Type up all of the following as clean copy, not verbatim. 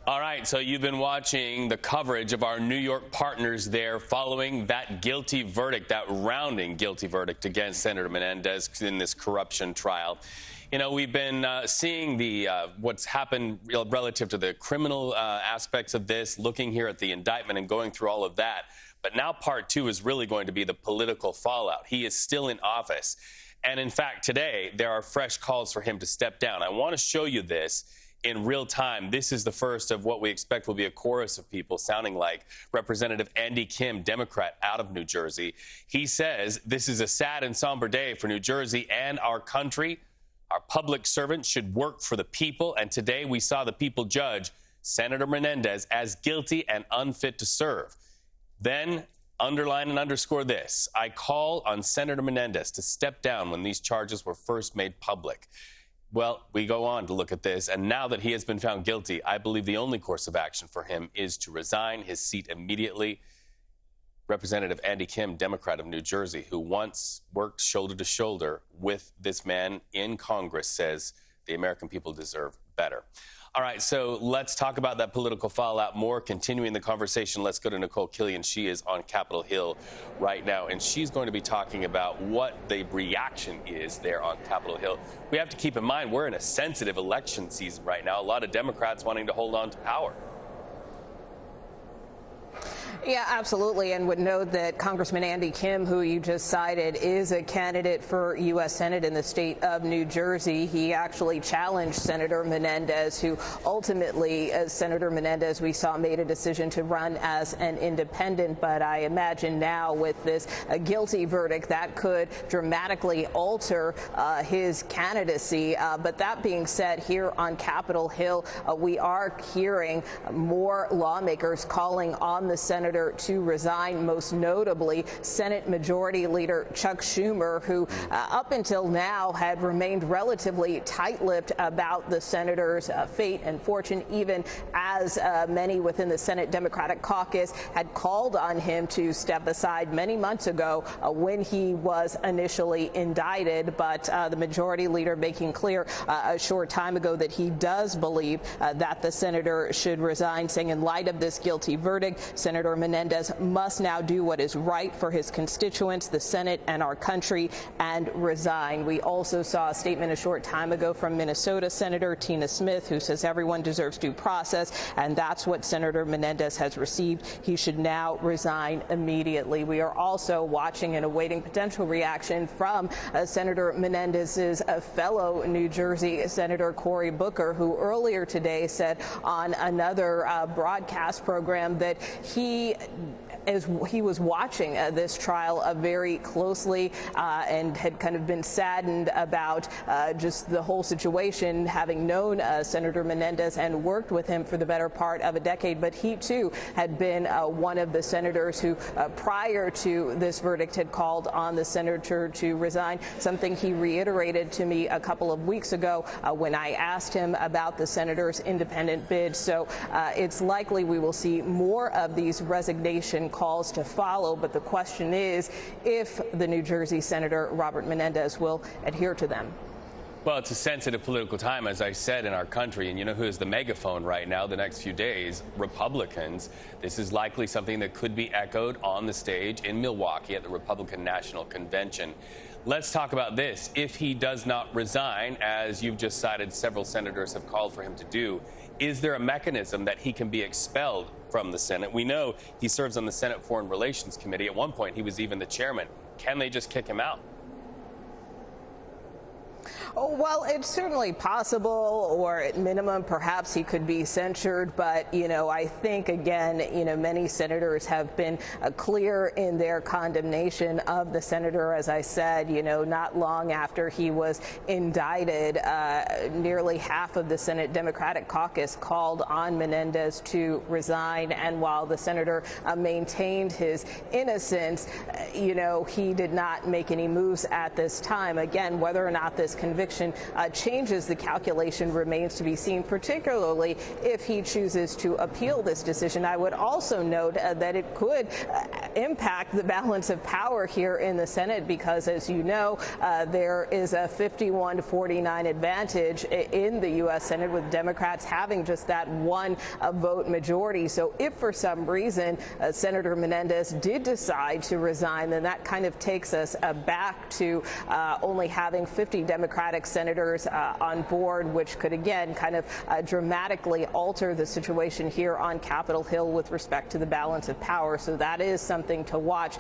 All right, so you've been watching the coverage of our New York partners there following that guilty verdict, that rounding guilty verdict against Senator Menendez in this corruption trial. You know, we've been seeing the what's happened relative to the criminal aspects of this, looking here at the indictment and going through all of that. But now part two is really going to be the political fallout. He is still in office. And in fact, today, there are fresh calls for him to step down. I want to show you this in real time. This is the first of what we expect will be a chorus of people sounding like Representative Andy Kim, Democrat out of New Jersey. He says this is a sad and somber day for New Jersey and our country. Our public servants should work for the people. And today we saw the people judge Senator Menendez as guilty and unfit to serve. Then underline and underscore this. I call on Senator Menendez to step down when these charges were first made public. Well, we go on to look at this, and now that he has been found guilty, I believe the only course of action for him is to resign his seat immediately. Representative Andy Kim, Democrat of New Jersey, who once worked shoulder to shoulder with this man in Congress, says the American people deserve better. All right, so let's talk about that political fallout more. Continuing the conversation, let's go to Nikole Killion. She is on Capitol Hill right now, and she's going to be talking about what the reaction is there on Capitol Hill. We have to keep in mind we're in a sensitive election season right now. A lot of Democrats wanting to hold on to power. Yeah, absolutely, and would note that Congressman Andy Kim, who you just cited, is a candidate for U.S. Senate in the state of New Jersey. He actually challenged Senator Menendez, who ultimately, as Senator Menendez, we saw, made a decision to run as an independent. But I imagine now with this guilty verdict, that could dramatically alter his candidacy. But that being said, here on Capitol Hill, we are hearing more lawmakers calling on the senator to resign, most notably Senate Majority Leader Chuck Schumer, who up until now had remained relatively tight-lipped about the senator's fate and fortune, even as many within the Senate Democratic caucus had called on him to step aside many months ago when he was initially indicted. But the Majority Leader making clear a short time ago that he does believe that the senator should resign, saying in light of this guilty verdict, Senator Menendez must now do what is right for his constituents, the Senate, and our country, and resign. We also saw a statement a short time ago from Minnesota Senator Tina Smith, who says everyone deserves due process, and that's what Senator Menendez has received. He should now resign immediately. We are also watching and awaiting potential reaction from Senator Menendez's fellow New Jersey Senator Cory Booker, who earlier today said on another broadcast program that he was watching this trial very closely and had kind of been saddened about just the whole situation, having known Senator Menendez and worked with him for the better part of a decade. But he, too, had been one of the senators who, prior to this verdict, had called on the senator to resign, something he reiterated to me a couple of weeks ago when I asked him about the senator's independent bid. So it's likely we will see more of these resignation calls to follow, but the question is if the New Jersey Senator Robert Menendez will adhere to them. Well, it's a sensitive political time, as I said, in our country. And you know who is the megaphone right now the next few days? Republicans. This is likely something that could be echoed on the stage in Milwaukee at the Republican National Convention. Let's talk about this. If he does not resign, as you've just cited, several senators have called for him to do, is there a mechanism that he can be expelled from the Senate? We know he serves on the Senate Foreign Relations Committee. At one point, he was even the chairman. Can they just kick him out? Oh, well, it's certainly possible, or at minimum, perhaps he could be censured. But, you know, I think, again, you know, many senators have been clear in their condemnation of the senator. As I said, you know, not long after he was indicted, nearly half of the Senate Democratic caucus called on Menendez to resign. And while the senator maintained his innocence, you know, he did not make any moves at this time. Again, whether or not this Menendez's conviction changes the calculation remains to be seen, particularly if he chooses to appeal this decision. I would also note that it could impact the balance of power here in the Senate because, as you know, there is a 51-49 advantage in the U.S. Senate, with Democrats having just that one vote majority. So if for some reason Senator Menendez did decide to resign, then that kind of takes us back to only having 50 Democratic senators on board, which could again kind of dramatically alter the situation here on Capitol Hill with respect to the balance of power. So that is something to watch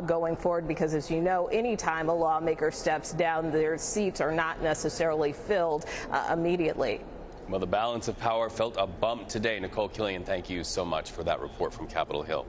going forward, because, as you know, anytime a lawmaker steps down, their seats are not necessarily filled immediately. Well, the balance of power felt a bump today. Nikole Killion, thank you so much for that report from Capitol Hill.